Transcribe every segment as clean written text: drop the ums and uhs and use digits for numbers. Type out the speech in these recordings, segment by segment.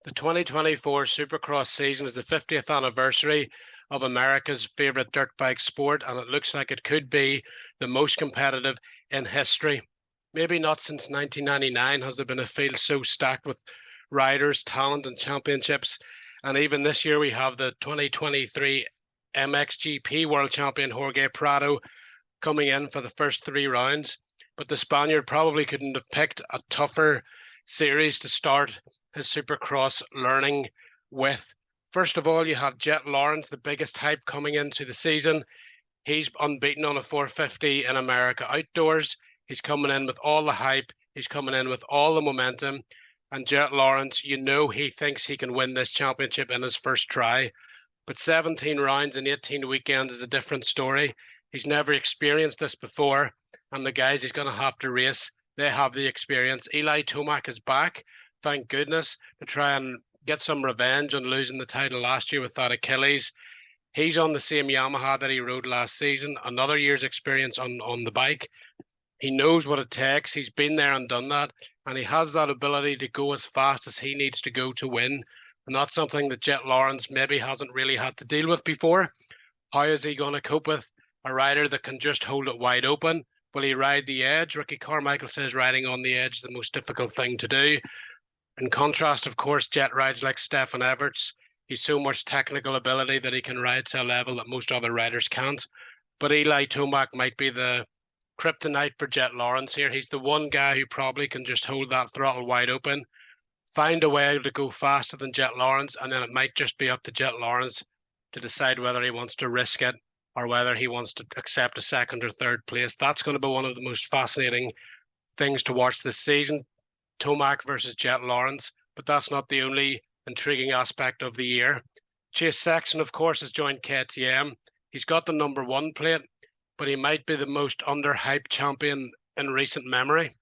The 2024 Supercross season is the 50th anniversary of America's favourite dirt bike sport, and it looks like it could be the most competitive in history. Maybe not since 1999 has there been a field so stacked with riders, talent, and championships. And even this year, we have the 2023 MXGP World Champion Jorge Prado coming in for the first three rounds. But the Spaniard probably couldn't have picked a tougher series to start his Supercross learning with. First of all, you have Jet Lawrence, the biggest hype coming into the season. He's unbeaten on a 450 in America outdoors. He's coming in with all the hype. He's coming in with all the momentum. And Jet Lawrence, you know he thinks he can win this championship in his first try. But 17 rounds and 18 weekends is a different story. He's never experienced this before, and the guys he's going to have to race, they have the experience. Eli Tomac is back, thank goodness, to try and get some revenge on losing the title last year with that Achilles. He's on the same Yamaha that he rode last season, another year's experience on the bike. He knows what it takes. He's been there and done that, and he has that ability to go as fast as he needs to go to win. And that's something that Jet Lawrence maybe hasn't really had to deal with before. How is he going to cope with a rider that can just hold it wide open? Will he ride the edge? Ricky Carmichael says riding on the edge is the most difficult thing to do. In contrast, of course, Jet rides like Stefan Everts. He's so much technical ability that he can ride to a level that most other riders can't. But Eli Tomac might be the kryptonite for Jet Lawrence here. He's the one guy who probably can just hold that throttle wide open, find a way to go faster than Jet Lawrence, and then it might just be up to Jet Lawrence to decide whether he wants to risk it or whether he wants to accept a second or third place. That's going to be one of the most fascinating things to watch this season. Tomac versus Jet Lawrence, but that's not the only intriguing aspect of the year. Chase Sexton, of course, has joined KTM. He's got the number one plate, but he might be the most underhyped champion in recent memory.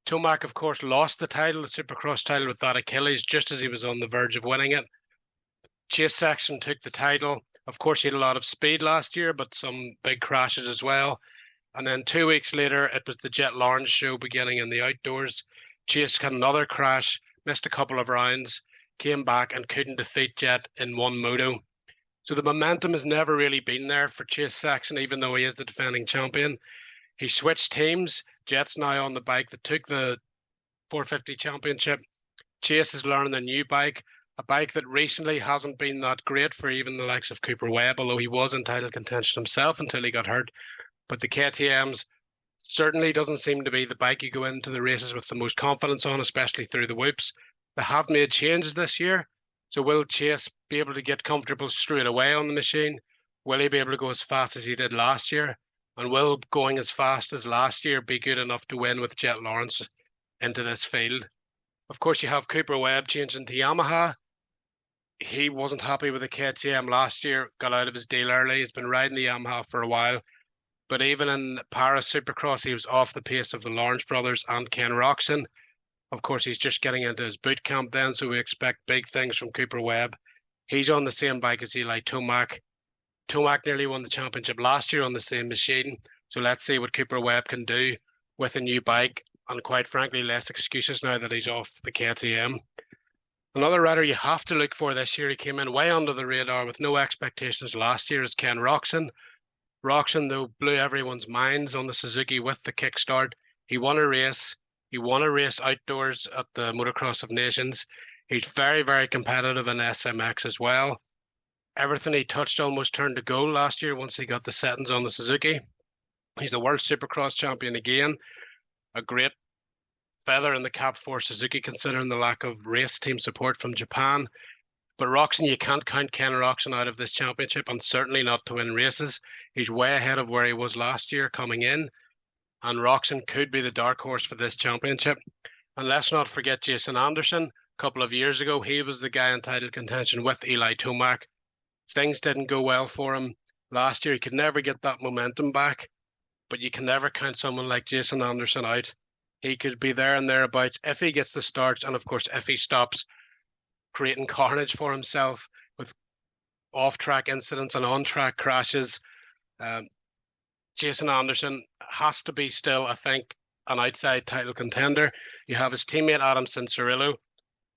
Tomac, of course, lost the title, the Supercross title, with that Achilles just as he was on the verge of winning it. Chase Sexton took the title. Of course, he had a lot of speed last year, but some big crashes as well. And then 2 weeks later, it was the Jet Lawrence show beginning in the outdoors. Chase had another crash, missed a couple of rounds, came back and couldn't defeat Jet in one moto. So the momentum has never really been there for Chase Sexton, even though he is the defending champion. He switched teams. Jet's now on the bike that took the 450 championship. Chase is learning a new bike, a bike that recently hasn't been that great for even the likes of Cooper Webb, although he was in title contention himself until he got hurt. But the KTM's certainly doesn't seem to be the bike you go into the races with the most confidence on, especially through the whoops. They have made changes this year. So will Chase be able to get comfortable straight away on the machine? Will he be able to go as fast as he did last year? And will going as fast as last year be good enough to win with Jet Lawrence into this field? Of course, you have Cooper Webb changing to Yamaha. He wasn't happy with the KTM last year, got out of his deal early. He's been riding the Yamaha for a while. But even in Paris Supercross, he was off the pace of the Lawrence brothers and Ken Roczen. Of course, he's just getting into his boot camp then, so we expect big things from Cooper Webb. He's on the same bike as Eli Tomac. Tomac nearly won the championship last year on the same machine, so let's see what Cooper Webb can do with a new bike, and quite frankly, less excuses now that he's off the KTM. Another rider you have to look for this year, he came in way under the radar with no expectations last year, is Ken Roczen. Roczen, though, blew everyone's minds on the Suzuki with the kickstart. He won a race. He won a race outdoors at the Motocross of Nations. He's very, very competitive in SMX as well. Everything he touched almost turned to gold last year once he got the settings on the Suzuki. He's the World Supercross champion again. A great feather in the cap for Suzuki, considering the lack of race team support from Japan. But Roczen, you can't count Ken Roczen out of this championship, and certainly not to win races. He's way ahead of where he was last year coming in, and Roczen could be the dark horse for this championship. And let's not forget Jason Anderson. A couple of years ago, he was the guy in title contention with Eli Tomac. Things didn't go well for him last year. He could never get that momentum back, but you can never count someone like Jason Anderson out. He could be there and thereabouts if he gets the starts, and of course, if he stops creating carnage for himself with off-track incidents and on-track crashes. Jason Anderson has to be still, I think, an outside title contender. You have his teammate Adam Cincerillo.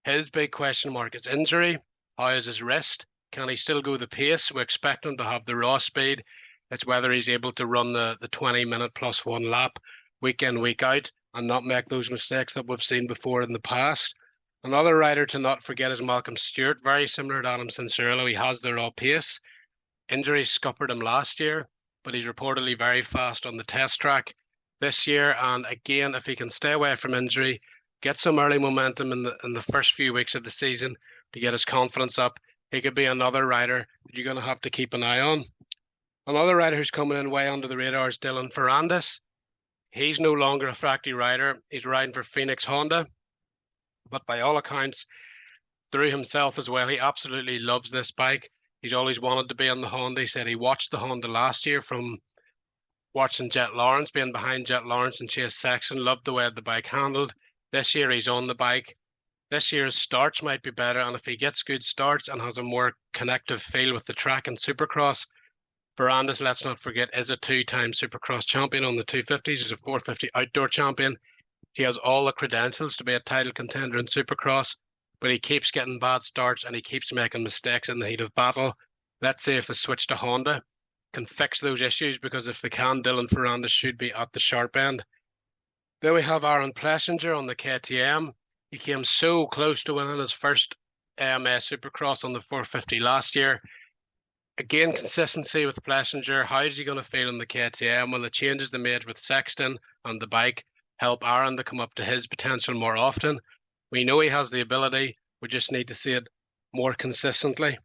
His big question mark is injury. How is his wrist? Can he still go the pace? We expect him to have the raw speed. It's whether he's able to run the 20-minute plus one lap week in, week out and not make those mistakes that we've seen before in the past. Another rider to not forget is Malcolm Stewart, very similar to Adam Cincerillo. He has the raw pace. Injuries scuppered him last year, but he's reportedly very fast on the test track this year. And again, if he can stay away from injury, get some early momentum in the first few weeks of the season to get his confidence up, he could be another rider that you're going to have to keep an eye on. Another rider who's coming in way under the radar is Dylan Ferrandis. He's no longer a factory rider. He's riding for Phoenix Honda, but by all accounts, through himself as well, he absolutely loves this bike. He's always wanted to be on the Honda. He said he watched the Honda last year from watching Jet Lawrence, being behind Jet Lawrence and Chase Sexton, loved the way the bike handled. This year he's on the bike. This year's starts might be better, and if he gets good starts and has a more connective feel with the track and Supercross, Ferrandis, let's not forget, is a two-time Supercross champion on the 250s. He's a 450 outdoor champion. He has all the credentials to be a title contender in Supercross, but he keeps getting bad starts and he keeps making mistakes in the heat of battle. Let's see if the switch to Honda can fix those issues, because if they can, Dylan Ferrandis should be at the sharp end. Then we have Aaron Plessinger on the KTM. He came so close to winning his first AMA Supercross on the 450 last year. Again, consistency with Plessinger. How is he going to feel in the KTM? Will the changes they made with Sexton and the bike help Aaron to come up to his potential more often? We know he has the ability. We just need to see it more consistently.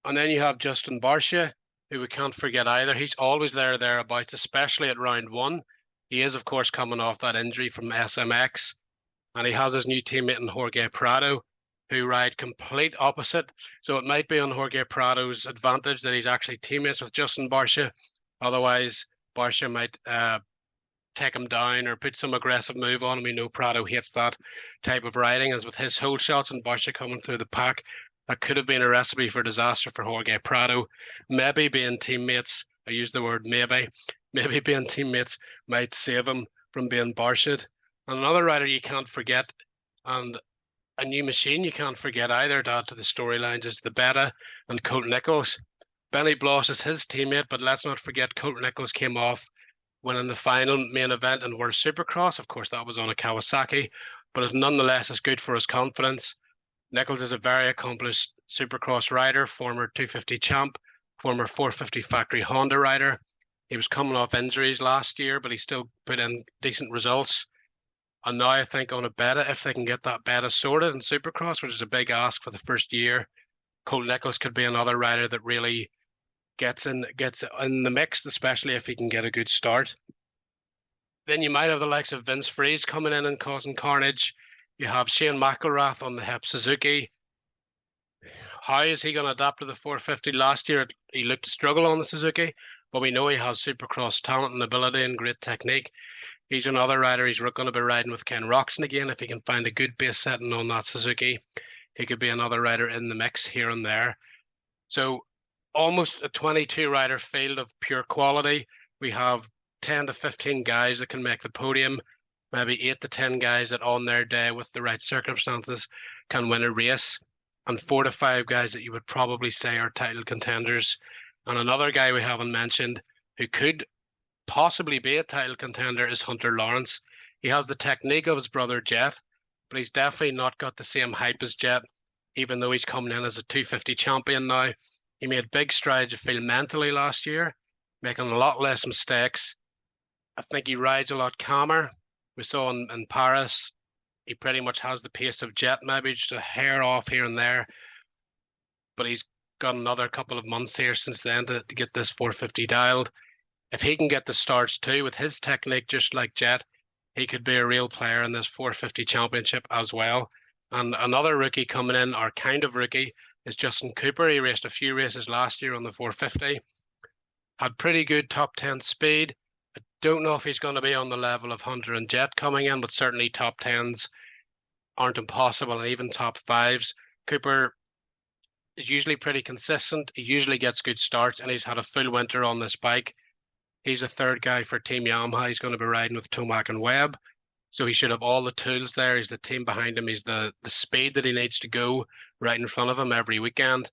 And then you have Justin Barcia, who we can't forget either. He's always thereabouts, especially at round one. He is, of course, coming off that injury from SMX, and he has his new teammate in Jorge Prado, who ride complete opposite. So it might be on Jorge Prado's advantage that he's actually teammates with Justin Barcia. Otherwise, Barcia might take him down or put some aggressive move on him. We know Prado hates that type of riding, as with his hole shots and Barcia coming through the pack, that could have been a recipe for disaster for Jorge Prado. Maybe being teammates, I use the word maybe being teammates might save him from being Barcia'd. And another rider you can't forget, and a new machine you can't forget either, to add to the storyline, is the Beta and Colt Nichols. Benny Bloss is his teammate, but let's not forget Colt Nichols came off winning the final main event in World Supercross. Of course, that was on a Kawasaki, but it nonetheless is good for his confidence. Nichols is a very accomplished Supercross rider, former 250 champ, former 450 factory Honda rider. He was coming off injuries last year, but he still put in decent results. And now I think on a Beta, if they can get that Beta sorted in Supercross, which is a big ask for the first year, Colt Nichols could be another rider that really gets in the mix, especially if he can get a good start. Then you might have the likes of Vince Freeze coming in and causing carnage. You have Shane McElrath on the Hep Suzuki. How is he going to adapt to the 450? Last year, he looked to struggle on the Suzuki, but we know he has Supercross talent and ability and great technique. He's another rider. He's going to be riding with Ken Roczen again. If he can find a good base setting on that Suzuki, he could be another rider in the mix here and there. So almost a 22 rider field of pure quality. We have 10 to 15 guys that can make the podium, maybe 8 to 10 guys that on their day with the right circumstances can win a race, and 4 to 5 guys that you would probably say are title contenders. And another guy we haven't mentioned who could possibly be a title contender is Hunter Lawrence. He has the technique of his brother Jet, but he's definitely not got the same hype as Jet, even though he's coming in as a 250 champion now. He made big strides, I feel, mentally last year, making a lot less mistakes. I think he rides a lot calmer. We saw in Paris, he pretty much has the pace of Jet, maybe just a hair off here and there. But he's got another couple of months here since then to get this 450 dialed. If he can get the starts too with his technique, just like Jet, he could be a real player in this 450 championship as well. And another rookie coming in, or kind of rookie, is Justin Cooper. He raced a few races last year on the 450. Had pretty good top 10 speed. I don't know if he's going to be on the level of Hunter and Jet coming in, but certainly top 10s aren't impossible, and even top 5s. Cooper is usually pretty consistent. He usually gets good starts, and he's had a full winter on this bike. He's a third guy for Team Yamaha. He's going to be riding with Tomac and Webb. So he should have all the tools there. He's the team behind him. He's the speed that he needs to go right in front of him every weekend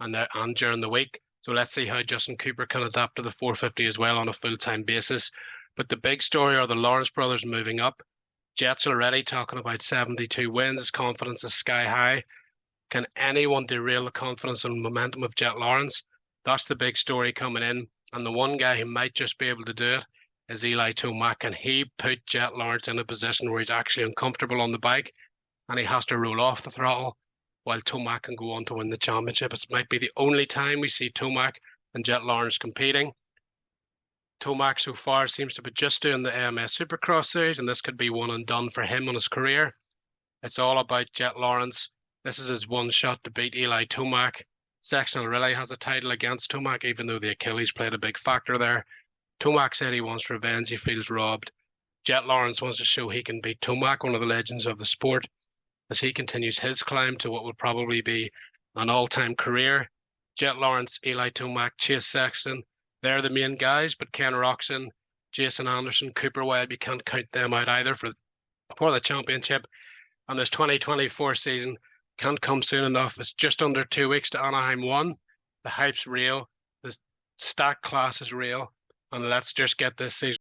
and during the week. So let's see how Justin Cooper can adapt to the 450 as well on a full-time basis. But the big story are the Lawrence brothers moving up. Jet's already talking about 72 wins. His confidence is sky high. Can anyone derail the confidence and momentum of Jet Lawrence? That's the big story coming in. And the one guy who might just be able to do it is Eli Tomac. Can he put Jet Lawrence in a position where he's actually uncomfortable on the bike and he has to roll off the throttle while Tomac can go on to win the championship? It might be the only time we see Tomac and Jet Lawrence competing. Tomac so far seems to be just doing the AMS Supercross series, and this could be one and done for him on his career. It's all about Jet Lawrence. This is his one shot to beat Eli Tomac. Sectional Relay has a title against Tomac, even though the Achilles played a big factor there. Tomac said he wants revenge. He feels robbed. Jet Lawrence wants to show he can beat Tomac, one of the legends of the sport, as he continues his climb to what will probably be an all-time career. Jet Lawrence, Eli Tomac, Chase Sexton, they're the main guys, but Ken Roczen, Jason Anderson, Cooper Webb, you can't count them out either for the championship. And this 2024 season can't come soon enough. It's just under 2 weeks to Anaheim 1. The hype's real. The stack class is real. And let's just get this season